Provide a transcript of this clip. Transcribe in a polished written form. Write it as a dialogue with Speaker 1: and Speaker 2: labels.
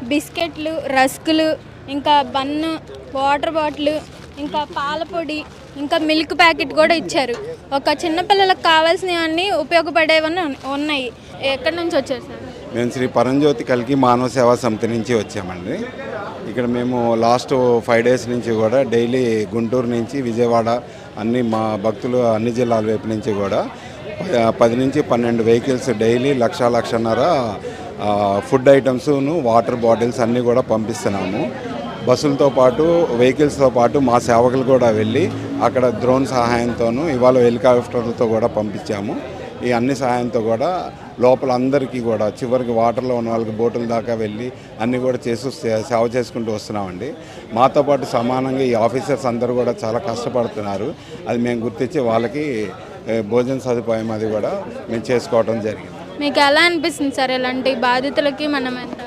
Speaker 1: బిస్కెట్లు, రస్కులు, ఇంకా bun, water bottle, ఇంకా పాల పొడి, ఇంకా మిల్క్ ప్యాకెట్ కూడా ఇచ్చారు. ఒక చిన్నపిల్లలకు కావాల్సినవన్నీ ఉపయోగపడేవన్నీ ఉన్నాయి. ఎక్కడి నుంచి వచ్చారు సార్?
Speaker 2: మేము శ్రీ పరంజ్యోతి కల్కి మానవ సేవా సమితి నుంచి వచ్చామండి. ఇక్కడ మేము లాస్ట్ 5 days నుంచి కూడా డైలీ గుంటూరు నుంచి విజయవాడ అన్ని మా భక్తులు అన్ని జిల్లాల వైపు నుంచి కూడా 10 నుంచి 12 వెహికల్స్ డైలీ లక్షన్నర ఫుడ్ ఐటమ్స్ను వాటర్ బాటిల్స్ అన్నీ కూడా పంపిస్తున్నాము. బస్సులతో పాటు వెహికల్స్తో పాటు మా సేవకులు కూడా వెళ్ళి అక్కడ డ్రోన్ సహాయంతోనూ ఇవాళ హెలికాప్టర్లతో కూడా పంపించాము. ఈ అన్ని సహాయంతో కూడా లోపల అందరికీ కూడా చివరికి వాటర్లో ఉన్న వాళ్ళకి బోటుల దాకా వెళ్ళి అన్నీ కూడా సేవ చేసుకుంటూ వస్తున్నామండి. మాతో పాటు సమానంగా ఈ ఆఫీసర్స్ అందరూ కూడా చాలా కష్టపడుతున్నారు. అది మేము గుర్తించి వాళ్ళకి భోజన సదుపాయం అది కూడా మేము చేసుకోవడం జరిగింది.
Speaker 1: మీకు ఎలా అనిపిస్తుంది సార్? ఇలాంటి బాధితులకి మనం ఎంత